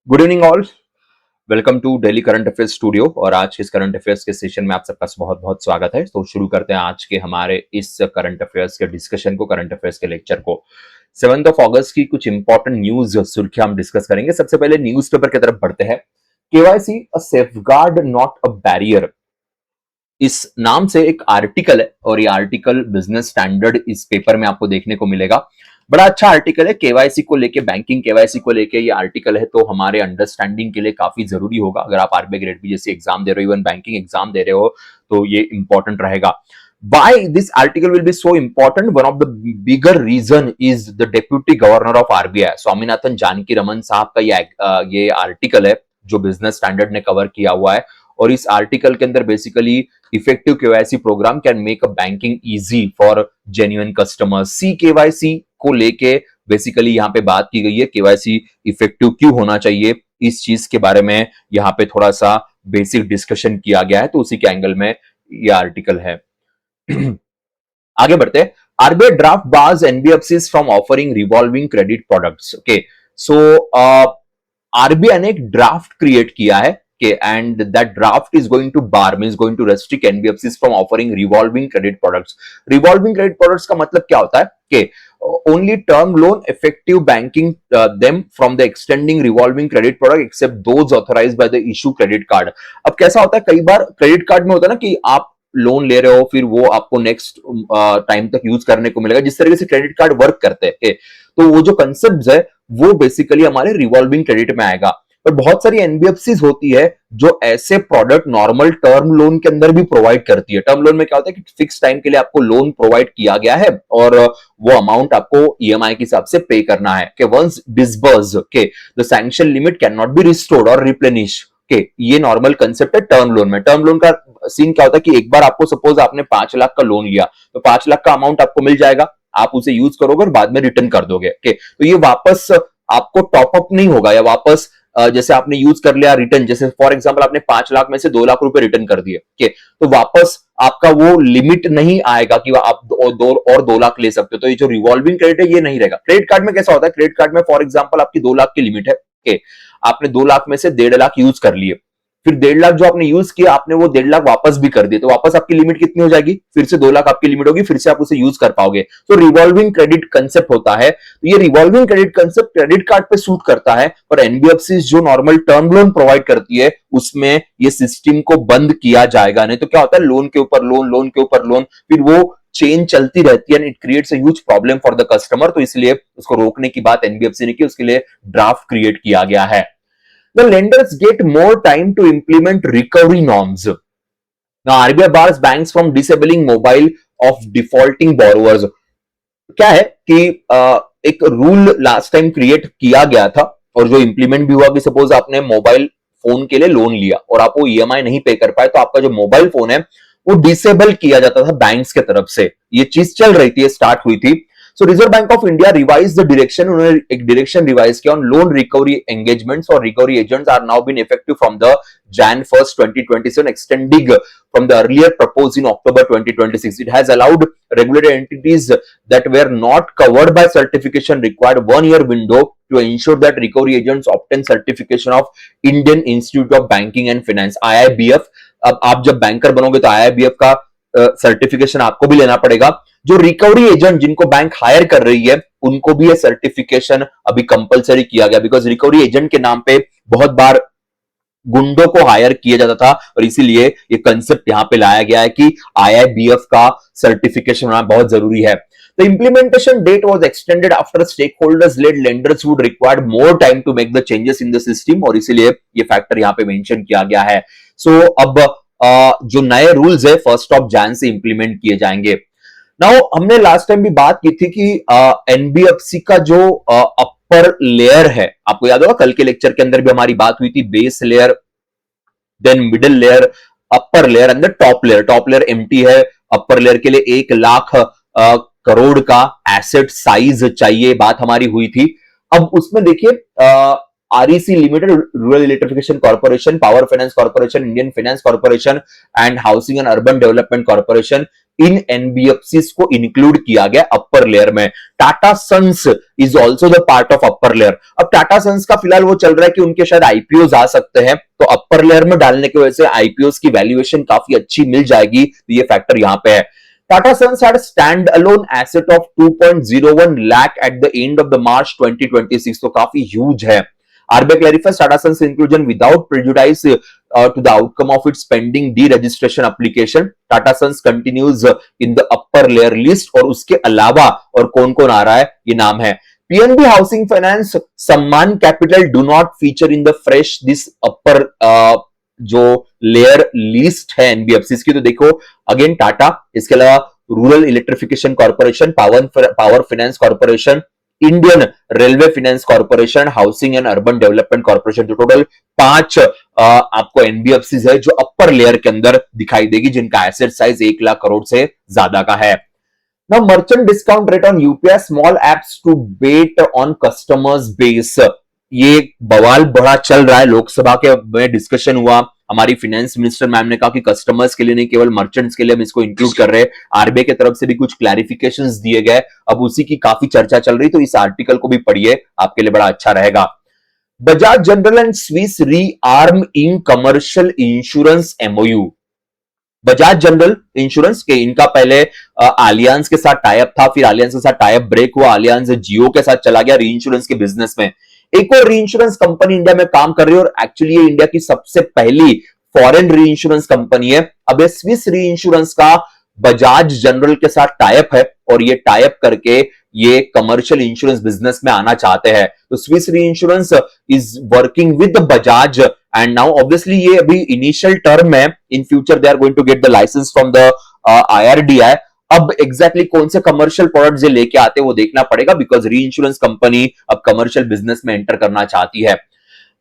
Good evening all. Welcome to daily current affairs studio. और आज के इस करंट अफेयर्स के सेशन में आप सबका बहुत बहुत स्वागत है। तो शुरू करते हैं आज के हमारे इस करंट अफेयर्स के डिस्कशन को, करंट अफेयर्स के लेक्चर को। 7 अगस्त की कुछ इंपॉर्टेंट न्यूज सुर्खियां हम डिस्कस करेंगे। सबसे पहले न्यूज़पेपर की तरफ बढ़ते हैं। KYC a safeguard not a barrier, इस नाम से एक आर्टिकल है और ये आर्टिकल बिजनेस स्टैंडर्ड इस पेपर में आपको देखने को मिलेगा। बड़ा अच्छा आर्टिकल है केवाईसी को लेके, बैंकिंग केवाईसी को लेके ये आर्टिकल है, तो हमारे अंडरस्टैंडिंग के लिए काफी जरूरी होगा। अगर आप आरबीआई ग्रेड बी जैसी एग्जाम दे रहे हो, इवन बैंकिंग एग्जाम दे रहे हो, तो ये इंपॉर्टेंट रहेगा। Why this article will be so important? One of the bigger reason is the Deputy Governor of RBI, Swaminathan Janaki Raman साहब का ये आर्टिकल है जो बिजनेस स्टैंडर्ड ने कवर किया हुआ है। और इस आर्टिकल के अंदर basically effective KYC programme can make a banking easy for genuine customers. C KYC को लेके बेसिकली यहाँ पे बात की गई है। केवाईसी इफेक्टिव क्यों होना चाहिए, इस चीज के बारे में यहाँ पे थोड़ा सा बेसिक डिस्कशन किया गया है, तो उसी के एंगल में ये आर्टिकल है। आगे बढ़ते हैं। RBI draft bars NBFCs from offering revolving credit products. Okay, so RBI ने एक ड्राफ्ट क्रिएट किया है and that draft is going to bar, means going to restrict NBFCs from offering revolving credit products. Revolving credit products का मतलब क्या होता है कि only term loan effective banking them from the extending revolving credit product except those authorized by the issue credit card. अब कैसा होता है, कई बार क्रेडिट कार्ड में होता है ना कि आप लोन ले रहे हो, फिर वो आपको नेक्स्ट टाइम तक यूज करने को मिलेगा, जिस तरीके से क्रेडिट कार्ड वर्क करते हैं। तो वो जो कंसेप्ट है वो बेसिकली हमारे रिवॉल्विंग क्रेडिट में आएगा। पर बहुत सारी एनबीएफसीज होती है जो ऐसे प्रोडक्ट नॉर्मल टर्म लोन के अंदर भी प्रोवाइड करती है। टर्म लोन में क्या होता है कि फिक्स टाइम के लिए आपको लोन प्रोवाइड किया गया है और वो अमाउंट आपको ईएमआई के हिसाब से पे करना है कि once disbursed the sanction limit can not be restored और रिप्लेनिश। ये नॉर्मल कंसेप्ट है टर्म लोन में। टर्म लोन का सीन क्या होता है कि एक बार आपको सपोज आपने 5 लाख का लोन लिया, तो 5 लाख का अमाउंट आपको मिल जाएगा, आप उसे यूज करोगे और बाद में रिटर्न कर दोगे। तो ये वापस आपको टॉपअप नहीं होगा, या वापस जैसे आपने यूज कर लिया रिटर्न, जैसे फॉर एग्जांपल आपने 5 लाख में से 2 लाख रुपए रिटर्न कर दिए, तो वापस आपका वो लिमिट नहीं आएगा कि आप 2 लाख ले सकते हो। तो ये जो रिवॉल्विंग क्रेडिट है ये नहीं रहेगा। क्रेडिट कार्ड में कैसा होता है, क्रेडिट कार्ड में फॉर एग्जांपल आपकी 2 लाख की लिमिट है, आपने 2 लाख में से 1.5 लाख यूज कर लिए, फिर 1.5 लाख जो आपने यूज किया, आपने वो 1.5 लाख वापस भी कर दिए, तो वापस आपकी लिमिट कितनी हो जाएगी, फिर से 2 लाख आपकी लिमिट होगी, फिर से आप उसे यूज कर पाओगे। तो रिवॉल्विंग क्रेडिट कंसेप्ट होता है। तो ये revolving credit concept credit card पे सूट करता है, पर एनबीएफसी जो नॉर्मल टर्म लोन प्रोवाइड करती है उसमें ये सिस्टम को बंद किया जाएगा। नहीं तो क्या होता है, लोन के ऊपर लोन, लोन के ऊपर लोन, फिर वो चेन चलती रहती है and it creates a huge problem for the customer. तो इसलिए उसको रोकने की बात एनबीएफसी ने की, उसके लिए ड्राफ्ट क्रिएट किया गया है। The lenders get more time to implement recovery norms. Now, RBI bars banks from disabling mobile of defaulting borrowers. क्या है कि एक रूल लास्ट टाइम क्रिएट किया गया था और जो इंप्लीमेंट भी हुआ कि सपोज आपने मोबाइल फोन के लिए लोन लिया और आप वो ईएमआई नहीं पे कर पाए, तो आपका जो मोबाइल फोन है वो डिसेबल किया जाता था बैंक्स के तरफ से। ये चीज चल रही थी, स्टार्ट हुई थी। So reserve bank of India revise the direction, उन्होंने एक डायरेक्शन रिवाइज किया ऑन लोन रिकवरी एंगेजमेंट्स और recovery agents are now been effective from the Jan 1st 2027, extending from the earlier proposed in October 2026. It has allowed regulated entities that were not covered by certification required 1 year window to ensure that recovery agents obtain certification of Indian Institute of Banking and Finance, IIBF. अब आप जब banker बनोगे तो IIBF का certification आपको भी लेना पड़ेगा। जो रिकवरी एजेंट जिनको बैंक हायर कर रही है उनको भी ये सर्टिफिकेशन अभी कंपलसरी किया गया, बिकॉज रिकवरी एजेंट के नाम पे बहुत बार गुंडों को हायर किया जाता था और इसीलिए ये कंसेप्ट यहां पे लाया गया है कि आईआईबीएफ का सर्टिफिकेशन होना बहुत जरूरी है। The implementation date was extended after stakeholders-led lenders would require more time to make the changes in the system, और इसीलिए ये फैक्टर यहाँ पे मेंशन किया गया है। सो अब जो नए रूल्स है 1 Jan से इंप्लीमेंट किए जाएंगे। नाउ हमने लास्ट टाइम भी बात की थी कि एनबीएफसी का जो अपर लेयर है, आपको याद होगा कल के लेक्चर के अंदर भी हमारी बात हुई थी, base layer, then middle layer, upper layer, अंदर top layer. Top layer empty है, अपर लेयर के लिए 1 लाख करोड़ का एसेट साइज चाहिए, बात हमारी हुई थी। अब उसमें देखिए REC Limited, Rural Electrification Corporation, Power Finance Corporation, Indian Finance Corporation and Housing and Urban Development Corporation, इन NBFCs को इंक्लूड किया गया अपर लेयर में। Tata Sons is also the part of upper layer. अब टाटा सन्स का फिलहाल वो चल रहा है कि उनके शायद आईपीओ आ सकते हैं, तो अपर लेयर में डालने की वजह से आईपीओ की वैल्यूएशन काफी अच्छी मिल जाएगी, तो ये फैक्टर यहां पे है। Tata Sons had a standalone asset of 2.01 lakh at the end of the March 2026, तो काफी ह्यूज है। RBI clarifies Tata Sons inclusion without prejudice to the outcome of its pending deregistration application. Tata Sons continues in the upper layer list, और उसके अलावा और कौन-कौन आ रहा है, ये नाम है PNB Housing Finance, सम्मान capital do not feature in the fresh this upper जो लेयर लिस्ट है एनबीएफसी की। तो देखो अगेन टाटा, इसके अलावा rural electrification corporation, power finance corporation, Indian railway finance corporation, housing and urban development corporation, जो total 5 आपको एनबीएफसी है जो अपर लेयर के अंदर दिखाई देगी, जिनका एसेट साइज 1 लाख करोड़ से ज्यादा का है। Now, merchant discount rate on UPI small apps to bait on customers base, ये बवाल बड़ा चल रहा है। लोकसभा के में डिस्कशन हुआ, हमारी फाइनेंस मिनिस्टर मैम ने कहा कि कस्टमर्स के लिए नहीं, केवल मर्चेंट्स के लिए हम इसको इंक्लूड कर रहे हैं। आरबीआई की तरफ से भी कुछ क्लैरिफिकेशंस दिए गए, अब उसी की काफी चर्चा चल रही, तो इस आर्टिकल को भी पढ़िए, आपके लिए बड़ा अच्छा रहेगा। बजाज जनरल एंड स्विस री arm in commercial insurance MOU. Bajaj general insurance के इनका पहले आलियांस के साथ टाइप था, फिर आलियांस के साथ टाइप ब्रेक हुआ, आलियांस जियो के साथ चला गया री इंश्योरेंस के बिजनेस में। एक और री इंश्योरेंस कंपनी इंडिया में काम कर रही है, और एक्चुअली ये इंडिया की सबसे पहली फॉरेन री इंश्योरेंस कंपनी है। अब ये स्विस री इंश्योरेंस का बजाज जनरल के साथ टाइप है, और ये टाइप करके ये कमर्शियल इंश्योरेंस बिजनेस में आना चाहते हैं। तो Swiss reinsurance is working with Bajaj, and now obviously ये अभी इनिशियल टर्म है, in future they are going to get the licence from the IRDAI। अब एग्जैक्टली कौन से कमर्शियल प्रोडक्ट्स ये लेके आते हैं वो देखना पड़ेगा, बिकॉज री इंश्योरेंस कंपनी अब कमर्शियल बिजनेस में एंटर करना चाहती है।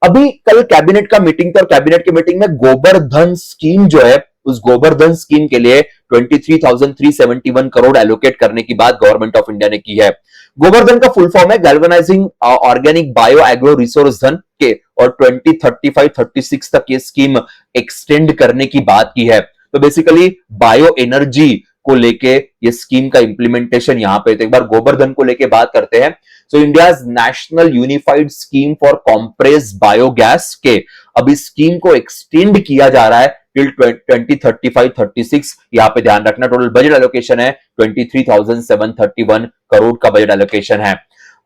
अभी कल कैबिनेट का मीटिंग था, और कैबिनेट की मीटिंग में गोबर्धन स्कीम जो है, उस गोबर्धन स्कीम के लिए 23,371 करोड़ एलोकेट करने की बात गवर्नमेंट ऑफ इंडिया ने की है। गोबर्धन का फुल फॉर्म है galvanising organic bio agro resource धन के, और 2035-36 तक ये स्कीम एक्सटेंड करने की बात की है। तो बेसिकली बायो एनर्जी को लेके ये स्कीम का इंप्लीमेंटेशन यहां पे, तो एक बार गोबर्धन को लेके बात करते हैं। सो India's national unified scheme for compress biogas के, अब इस स्कीम को एक्सटेंड किया जा रहा है टिल 2035-36। यहां पे ध्यान रखना, टोटल बजट एलोकेशन है 23,731 करोड़ का बजट एलोकेशन है।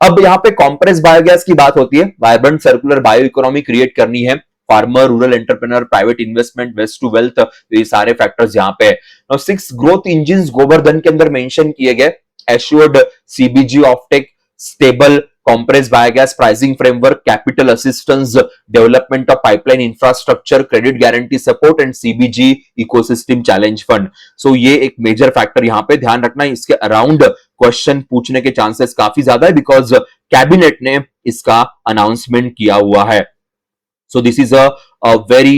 अब यहां पे कॉम्प्रेस बायोगैस की बात होती है, vibrant circular bio economy create करनी है, farmer, rural entrepreneur, private investment, waste to wealth, ये सारे फैक्टर्स यहां पे है। 6 ग्रोथ इंजिन्स गोबर्धन के अंदर मेंशन किए गए, assured CBG offtake, stable compress biogas pricing framework, capital assistance, development of pipeline infrastructure, credit guarantee support and CBG ecosystem challenge fund. So ये एक मेजर फैक्टर यहां पे ध्यान रखना, इसके अराउंड क्वेश्चन पूछने के चांसेस काफी ज्यादा है, बिकॉज कैबिनेट ने इसका अनाउंसमेंट किया हुआ है। So this is a very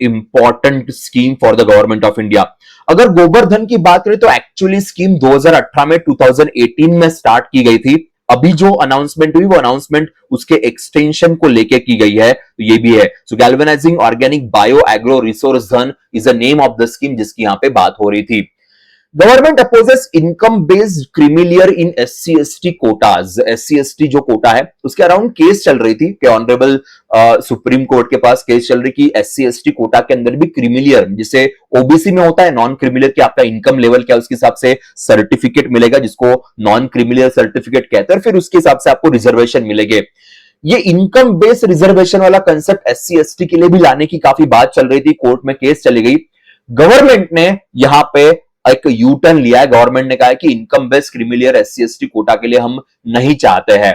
important scheme for the government of India. अगर गोबर्धन की बात करें तो एक्चुअली स्कीम 2018 में 2018 में स्टार्ट की गई थी। अभी जो अनाउंसमेंट हुई वो अनाउंसमेंट उसके एक्सटेंशन को लेके की गई है, तो ये भी है। So galvanizing organic bio agro resource Dhan is the name of the scheme जिसकी यहां पे बात हो रही थी। Government opposes income based creamy layer in SC/ST quotas. SC/ST जो कोटा है उसके अराउंड केस चल रही थी कि ऑनरेबल सुप्रीम कोर्ट के पास केस चल रही कि SC/ST कोटा के अंदर भी क्रीमिलियर, जिसे ओबीसी में होता है नॉन क्रीमिलियर की आपका इनकम लेवल क्या उसके हिसाब से सर्टिफिकेट मिलेगा, जिसको नॉन क्रीमिलियर सर्टिफिकेट कहते हैं, फिर उसके हिसाब से आपको रिजर्वेशन मिलेंगे। ये इनकम बेस्ड रिजर्वेशन वाला कंसेप्ट SC/ST के लिए भी लाने की काफी बात चल रही थी, कोर्ट में केस चली गई। गवर्नमेंट ने यहां पे एक यू टर्न लिया है, गवर्नमेंट ने कहा है कि income based creamy layer SC/ST Kota के लिए हम नहीं चाहते हैं।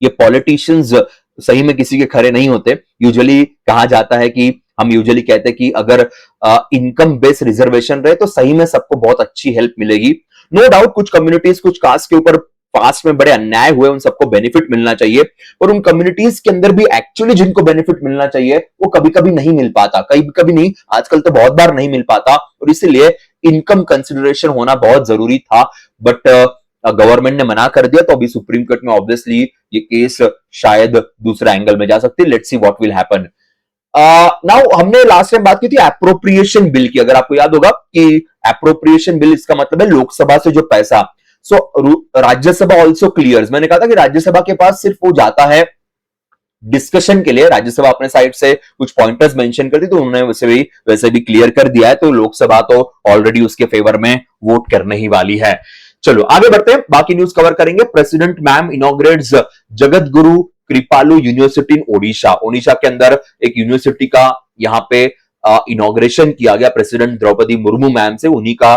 ये पॉलिटिशियंस सही में किसी के खरे नहीं होते। यूजुअली कहा जाता है कि हम यूजुअली कहते हैं कि अगर इनकम बेस्ड रिजर्वेशन रहे तो सही में सबको बहुत अच्छी हेल्प मिलेगी। नो डाउट कुछ कम्युनिटीज, कुछ कास्ट के ऊपर पास्ट में बड़े अन्याय हुए, उन सबको बेनिफिट मिलना चाहिए, और उन कम्युनिटीज के अंदर भी एक्चुअली जिनको बेनिफिट मिलना चाहिए वो कभी कभी नहीं मिल पाता, कभी कभी नहीं, आजकल तो बहुत बार नहीं मिल पाता, और इसीलिए इनकम कंसिडरेशन होना बहुत जरूरी था। बट गवर्नमेंट ने मना कर दिया, तो अभी सुप्रीम कोर्ट में ऑब्वियसली ये केस शायद दूसरा एंगल में जा सकती है। Let's see what will happen. Now हमने लास्ट टाइम बात की थी एप्रोप्रिएशन बिल की। अगर आपको याद होगा कि एप्रोप्रिएशन बिल, इसका मतलब है लोकसभा से जो पैसा, राज्यसभा ऑल्सो क्लियर्स। मैंने कहा था कि राज्यसभा के पास सिर्फ वो जाता है डिस्कशन के लिए, राज्यसभा अपने साइड से कुछ पॉइंटर्स मेंशन करती, तो उन्होंने वैसे भी क्लियर कर दिया है, तो लोकसभा तो ऑलरेडी उसके फेवर में वोट करने ही वाली है। चलो आगे बढ़ते हैं, बाकी न्यूज कवर करेंगे। President ma'am inaugurates Jagat Guru कृपालु यूनिवर्सिटी इन ओडिशा। ओडिशा के अंदर एक यूनिवर्सिटी का यहां पे इनॉग्रेशन किया गया प्रेसिडेंट द्रौपदी मुर्मू मैम से, उन्हीं का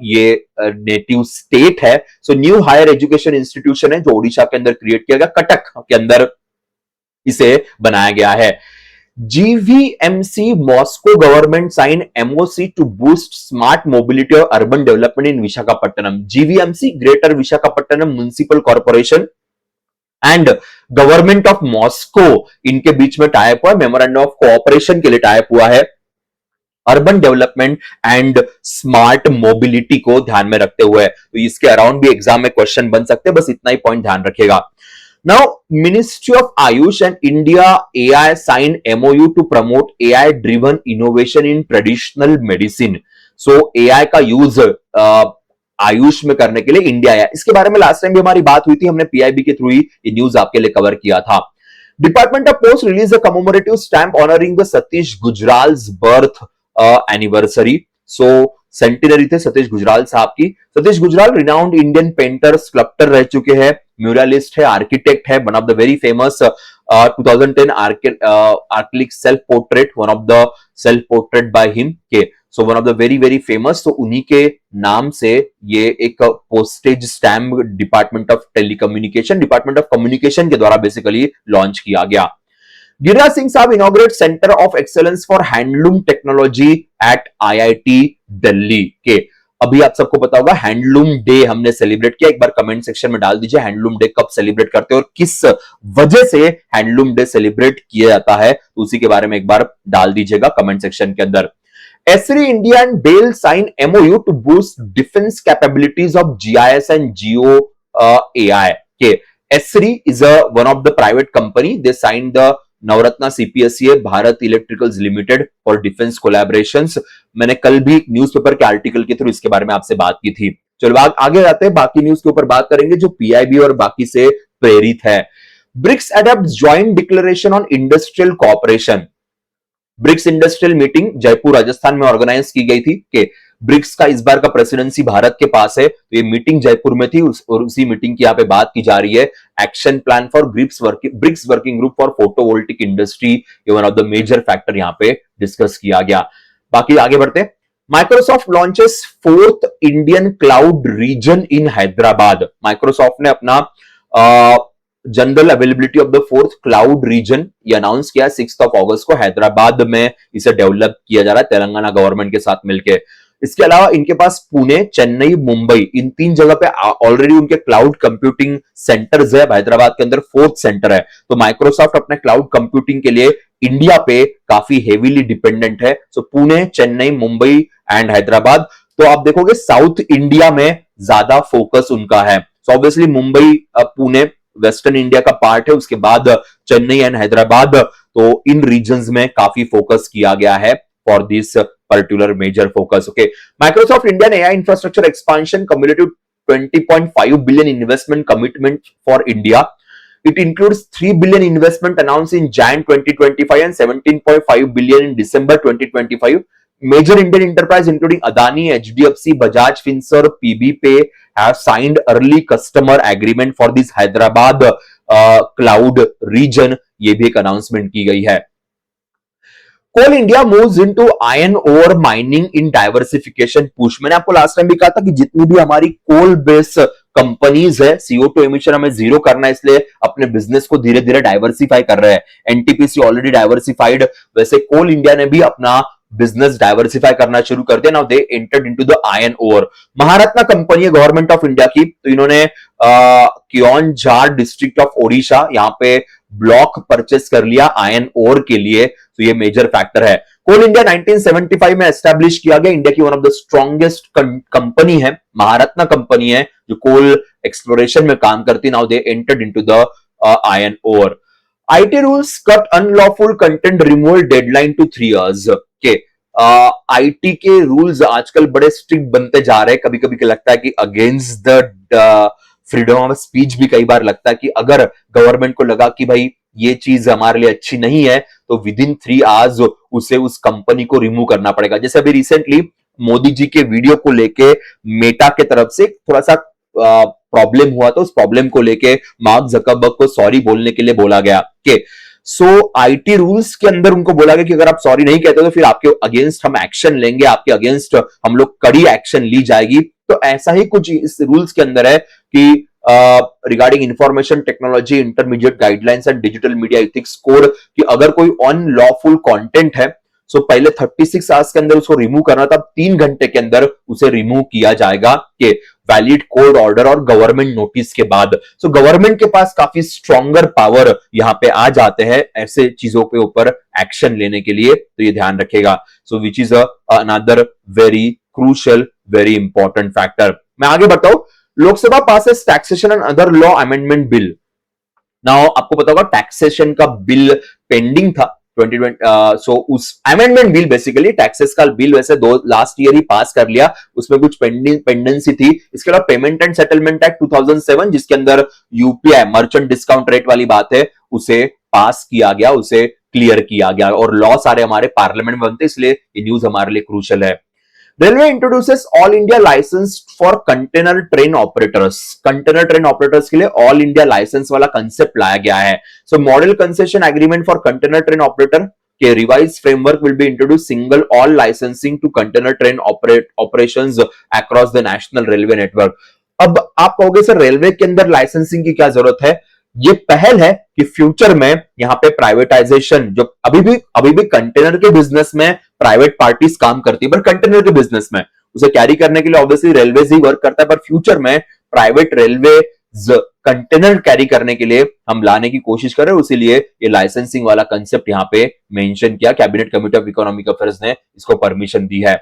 ये नेटिव स्टेट है। So new hire education institution है जो ओडिशा के अंदर क्रिएट किया गया, कटक के अंदर इसे बनाया गया है। GVMC Moscow government sign MOC to boost smart mobility और urban development in Visakhapatnam. GVMC greater Visakhapatnam municipal corporation and government of Moscow, इनके बीच में टाइप हुआ, मेमोरेंडम ऑफ कोऑपरेशन के लिए टाइप हुआ है, urban development and smart mobility को ध्यान में रखते हुए। तो इसके अराउंड भी एग्जाम में क्वेश्चन बन सकते हैं, बस इतना ही पॉइंट ध्यान रखिएगा। Now, Ministry of Ayush and India AI signed MOU to promote AI-driven innovation in traditional medicine. So, AI का यूज आयुष में करने के लिए इंडिया आया। इसके बारे में लास्ट टाइम भी हमारी बात हुई थी, हमने PIB के थ्रू ही ये न्यूज आपके लिए कवर किया था। Department of post release a commemorative stamp honouring the Satish Gujral's birth anniversary. So centenary थे सतीश गुजराल साहब की। Satish Gujral renowned Indian painter sculptor रह चुके हैं, म्यूरलिस्ट है, आर्किटेक्ट है, one of the very famous 2010 acrylic self portrait, one of the self portrait by him के, so one of the very very famous. तो उन्हीं के नाम से ये एक postage stamp department of telecommunication, department of communication के द्वारा बेसिकली लॉन्च किया गया। गिरिराज सिंह साहब inaugurate centre of excellence for handloom technology at IIT Delhi के। अभी आप सबको पता होगा हैंडलूम डे हमने सेलिब्रेट किया, एक बार कमेंट सेक्शन में डाल दीजिए हैंडलूम डे कब सेलिब्रेट करते हैं और किस वजह से हैंडलूम डे सेलिब्रेट किया जाता है, तो उसी के बारे में एक बार डाल दीजिएगा कमेंट सेक्शन के अंदर। Esri India and Dell sign MOU to boost defence capabilities of GIS एंड GO AI के। Esri is one of the private company, they sign the Navratna CPSE Bharat electricals limited for defence collaborations. मैंने कल भी newspaper के article के through इसके बारे में आपसे बात की थी। चलो आगे जाते हैं, बाकी न्यूज के ऊपर बात करेंगे जो PIB और बाकी से प्रेरित है। BRICS adopt joint declaration on industrial cooperation. BRICS industrial meeting Jaipur Rajasthan में ऑर्गेनाइज की गई थी कि ब्रिक्स का इस बार का प्रेसिडेंसी भारत के पास है, तो ये मीटिंग जयपुर में थी और उसी मीटिंग की यहाँ पे बात की जा रही है। Action plan for BRICS working group for photovoltaic industry, ये one of the major factor यहाँ पे डिस्कस किया गया। बाकी आगे बढ़ते, Microsoft launches 4th Indian cloud region in Hyderabad. Microsoft ने अपना general availability of the 4th cloud region ये अनाउंस किया 6 अगस्त को, हैदराबाद में इसे डेवलप किया जा रहा है तेलंगाना गवर्नमेंट के साथ मिलकर। इसके अलावा इनके पास पुणे, चेन्नई, मुंबई, इन 3 जगह पे ऑलरेडी उनके क्लाउड कंप्यूटिंग सेंटर्स है। हैदराबाद के अंदर 4th सेंटर है, तो माइक्रोसॉफ्ट अपने क्लाउड कंप्यूटिंग के लिए इंडिया पे काफी हेवीली डिपेंडेंट है। सो पुणे, चेन्नई, मुंबई एंड हैदराबाद। तो आप देखोगे साउथ इंडिया में ज्यादा फोकस उनका है। So obviously Mumbai, Pune western India का पार्ट है, उसके बाद चेन्नई एंड हैदराबाद, तो इन रीजन्स में काफी फोकस किया गया है for this particular major focus. Okay, Microsoft Indian AI infrastructure expansion cumulative 20.5 billion investment commitment for India. It includes 3 billion investment announced in Jan 2025 and 17.5 billion in December 2025. Major Indian enterprise including Adani, HDFC, Bajaj Finserv, PBPay have signed early customer agreement for this Hyderabad cloud region. ये भी एक announcement की गई है। Coal India moves into iron ore mining in diversification push. मैंने आपको last time भी कहा था कि जितनी भी हमारी कोल बेस्ड कंपनीज है, CO2 एमिशन हमें जीरो करना है, इसलिए अपने बिजनेस को धीरे धीरे डाइवर्सिफाई कर रहे हैं। NTPC ऑलरेडी डाइवर्सिफाइड, वैसे कोल इंडिया ने भी अपना बिजनेस डाइवर्सिफाई करना शुरू कर दिया। Now they entered into the iron ore. Maharatna company है गवर्नमेंट ऑफ इंडिया की, तो इन्होंने क्योंझार डिस्ट्रिक्ट ऑफ ओडिशा, यहाँ पे ब्लॉक परचेस कर लिया आयरन ओर के लिए, तो ये मेजर फैक्टर है। कोल इंडिया 1975 में एस्टैब्लिश किया गया, इंडिया की one of the strongest company है, महारत्ना कंपनी है जो कोल एक्सप्लोरेशन में काम करती। Now they entered into the iron ore. IT rules cut unlawful content removal deadline to 3 years के IT के रूल्स आजकल बड़े स्ट्रिक्ट बनते जा रहे हैं। कभी कभी लगता है कि against the freedom of speech भी कई बार लगता है कि अगर गवर्नमेंट को लगा कि भाई ये चीज हमारे लिए अच्छी नहीं है तो विद इन 3 आवर्स उसे उस कंपनी को रिमूव करना पड़ेगा। जैसे अभी रिसेंटली मोदी जी के वीडियो को लेके मेटा के तरफ से थोड़ा सा प्रॉब्लम हुआ, तो उस प्रॉब्लम को लेके मार्क जकरबर्ग को सॉरी बोलने के लिए बोला गया कि IT रूल्स के अंदर उनको बोला गया कि अगर आप सॉरी नहीं कहते तो फिर आपके अगेंस्ट हम एक्शन लेंगे, आपके अगेंस्ट हम लोग कड़ी एक्शन ली जाएगी। तो ऐसा ही कुछ इस रूल्स के अंदर है कि regarding information technology intermediate guidelines and digital media ethics code कि अगर कोई अनलॉफुल कंटेंट है सो पहले 36 आवर्स के अंदर उसको रिमूव करना था, 3 घंटे के अंदर उसे रिमूव किया जाएगा कि वैलिड कोर्ट ऑर्डर और गवर्नमेंट नोटिस के बाद। सो गवर्नमेंट के पास काफी स्ट्रॉन्गर पावर यहां पे आ जाते हैं ऐसे चीजों के ऊपर एक्शन लेने के लिए, तो ये ध्यान रखेगा। So which is another very crucial very important factor. मैं आगे बढ़ता हूं। Lok Sabha passes taxation and other law amendment bill. Now आपको पता होगा टैक्सेशन का बिल पेंडिंग था 2020, सो उस अमेंडमेंट बिल बेसिकली टैक्सेस का बिल वैसे लास्ट ईयर ही पास कर लिया, उसमें कुछ पेंडेंसी थी। इसके अलावा पेमेंट एंड सेटलमेंट एक्ट 2007 जिसके अंदर यूपीआई मर्चेंट डिस्काउंट रेट वाली बात है उसे पास किया गया, उसे क्लियर किया गया और लॉ सारे हमारे पार्लियामेंट में बनते, इसलिए ये न्यूज हमारे लिए क्रूशियल है। Railway introduces all India licence for container train operators. Container train operators के लिए ऑल इंडिया लाइसेंस वाला कंसेप्ट लाया गया है। So model concession agreement for container train operator के revise framework will be introduce single all licensing to container train operations across the national railway network. अब आप कहोगे सर रेलवे के अंदर लाइसेंसिंग की क्या जरूरत है? ये पहल है कि फ्यूचर में यहां पे प्राइवेटाइजेशन जो अभी भी कंटेनर के बिजनेस में प्राइवेट पार्टीज काम करती है, पर कंटेनर के बिजनेस में उसे कैरी करने के लिए ऑब्वियसली रेलवे ही वर्क करता है, पर फ्यूचर में प्राइवेट रेलवे कंटेनर कैरी करने के लिए हम लाने की कोशिश कर रहे हैं, इसीलिए ये लाइसेंसिंग वाला कंसेप्ट यहां पे मेंशन किया। Cabinet committee of economic affairs ने इसको परमिशन दी है।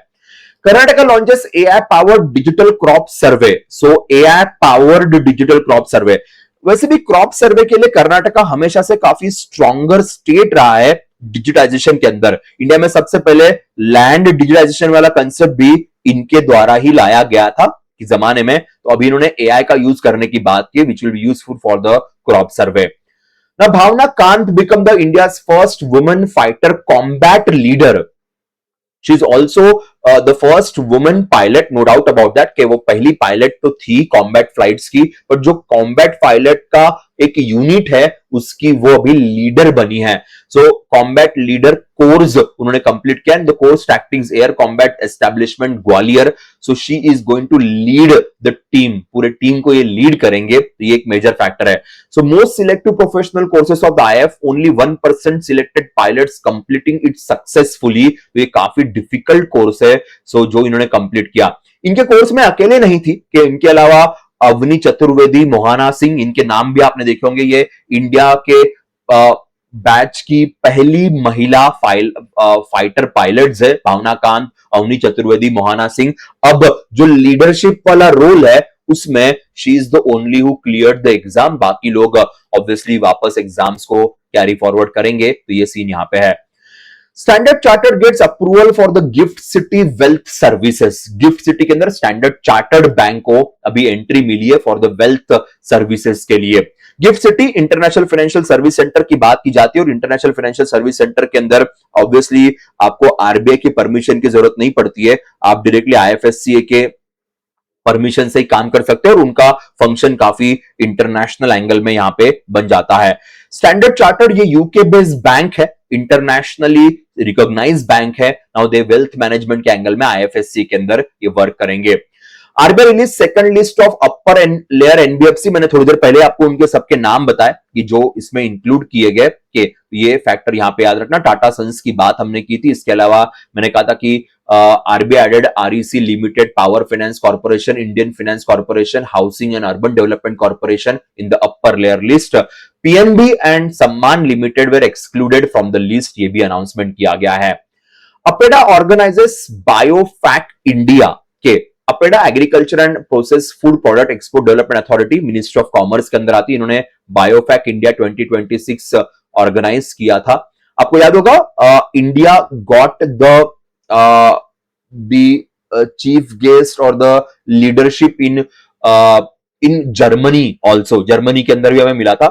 Karnataka launches AI powered digital crop survey. So AI powered digital crop survey. वैसे भी क्रॉप सर्वे के लिए कर्नाटका हमेशा से काफी स्ट्रॉन्गर स्टेट रहा है डिजिटाइजेशन के अंदर। इंडिया में सबसे पहले लैंड डिजिटाइजेशन वाला कंसेप्ट भी इनके द्वारा ही लाया गया था कि जमाने में, तो अभी इन्होंने एआई का यूज करने की बात की, which will be useful for the crop survey. Now Bhawana Kanth become the India's first woman fighter combat leader. She is also the first woman pilot, no doubt about that कि वो पहली पायलट तो थी कॉम्बैट फ्लाइट्स की, पर जो combat pilot का एक यूनिट है उसकी वो अभी लीडर बनी है। सो कॉम्बैट लीडर कोर्स उन्होंने कंप्लीट किया and the course tactics air combat establishment Gwalior. So she is going to lead the team, पूरे टीम को ये लीड करेंगे, तो ये एक मेजर फैक्टर है। So most selective professional courses of the if, only 1% selected pilots completing it successfully. तो ये काफी डिफिकल्ट कोर्स है सो जो इन्होंने कंप्लीट किया। इनके कोर्स में अकेले नहीं थी कि इनके अलावा अवनी चतुर्वेदी, मोहना सिंह, इनके नाम भी आपने देखे होंगे, ये इंडिया के बैच की पहली महिला फाइटर पायलट्स है। भावना कांत, अवनी चतुर्वेदी, मोहना सिंह। अब जो लीडरशिप वाला रोल है उसमें she is the only who cleared the exam, बाकी लोग ऑब्वियसली वापस एग्जाम्स को कैरी फॉरवर्ड करेंगे, तो ये सीन यहां पे है। Standard Chartered gets approval for the GIFT city wealth services. GIFT city के अंदर स्टैंडर्ड चार्टर्ड बैंक को अभी एंट्री मिली है फॉर द वेल्थ सर्विसेज के लिए। Gift city international financial service centre की बात की जाती है और इंटरनेशनल फाइनेंशियल सर्विस सेंटर के अंदर ऑब्वियसली आपको आरबीआई की परमिशन की जरूरत नहीं पड़ती है, आप डायरेक्टली आईएफएससीए के परमिशन से ही काम कर सकते हैं और उनका फंक्शन काफी इंटरनेशनल एंगल में यहां पे बन जाता है। स्टैंडर्ड चार्टर्ड ये यूके बेस्ड बैंक है, इंटरनेशनली रिकॉग्नाइज्ड बैंक है। नाउ दे वेल्थ मैनेजमेंट के एंगल में आईएफएससी के अंदर ये वर्क करेंगे। RBI release second list of upper layer NBFC. मैंने थोड़ी देर पहले आपको उनके सबके नाम बताए कि जो इसमें इंक्लूड किए गए, कि ये फैक्टर यहां पे याद रखना। टाटा सन्स की बात हमने की थी, इसके अलावा मैंने कहा था कि RBI added REC limited, power finance corporation, Indian finance corporation, housing and urban development corporation in the upper layer list. PNB and Samman limited were excluded from the list, ये भी अनाउंसमेंट किया गया है। अपेडा ऑर्गेनाइजेस बायोफैक्ट इंडिया के, APEDA agriculture and process food product export development authority ministry of commerce के अंदर आती है। इन्होंने बायोफैक्ट इंडिया 2026 ऑर्गेनाइज किया था। आपको याद होगा India got the chief guest और the leadership in Germany also, Germany के अंदर भी हमें मिला था।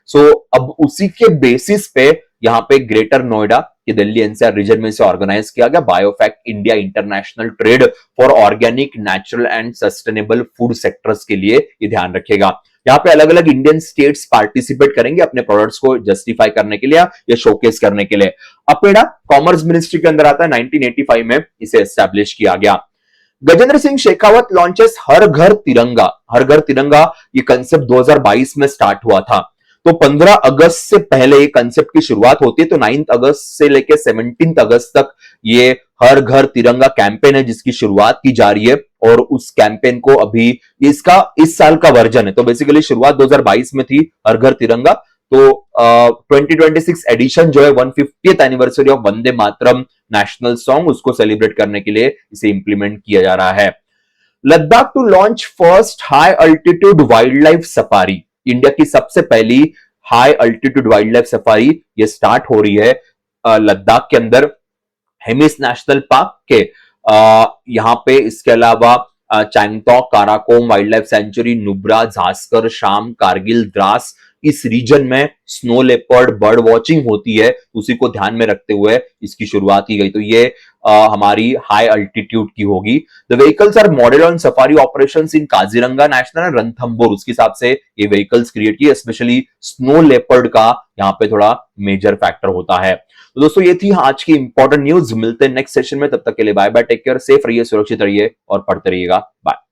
सो अब उसी के बेसिस पे यहां पे ग्रेटर नोएडा कि दिल्ली एनसीआर रीजन में से ऑर्गेनाइज किया गया बायोफैक्ट India international trade for organic, natural and sustainable food sectors के लिए ये ध्यान रखेगा। यहाँ पे अलग अलग इंडियन स्टेट्स पार्टिसिपेट करेंगे अपने प्रोडक्ट्स को जस्टिफाई करने के लिए या शोकेस करने के लिए। अपेडा कॉमर्स मिनिस्ट्री के अंदर आता है, 1985 में इसे एस्टैब्लिश किया गया। गजेंद्र सिंह शेखावत लॉन्चेस हर घर तिरंगा। हर घर तिरंगा ये कंसेप्ट 2022 में स्टार्ट हुआ था। तो 15 अगस्त से पहले ये कंसेप्ट की शुरुआत होती है, तो 9 अगस्त से लेकर 17 अगस्त तक ये हर घर तिरंगा कैंपेन है जिसकी शुरुआत की जा रही है। और उस कैंपेन को अभी इसका इस साल का वर्जन है, तो बेसिकली शुरुआत 2022 में थी हर घर तिरंगा। तो 2026 एडिशन जो है 150th anniversary of Vande Mataram national song, उसको सेलिब्रेट करने के लिए इसे इंप्लीमेंट किया जा रहा है। Ladakh to launch first high altitude wild life safari, India की सबसे पहली high altitude wild life safari ये स्टार्ट हो रही है लद्दाख के अंदर, हेमिस नेशनल पार्क के यहां पे। इसके अलावा Changthang, Karakoram wild life sanctuary, Nubra, Zanskar, Sham, Kargil, Dras, इस रीजन में स्नो लेपर्ड बर्ड वॉचिंग होती है, उसी को ध्यान में रखते हुए इसकी शुरुआत की गई। तो ये हमारी हाई अल्टीट्यूड की होगी। The vehicles are model on safari operations in Kaziranga national and Ranthambore, उसके हिसाब से ये व्हीकल्स क्रिएट किए। स्पेशली स्नो लेपर्ड का यहाँ पे थोड़ा मेजर फैक्टर होता है। तो दोस्तों ये थी आज की इंपॉर्टेंट न्यूज। मिलते हैं नेक्स्ट सेशन में, तब तक के लिए bye bye, take care, safe रहिए, सुरक्षित रहिए और पढ़ते रहिएगा। बाय।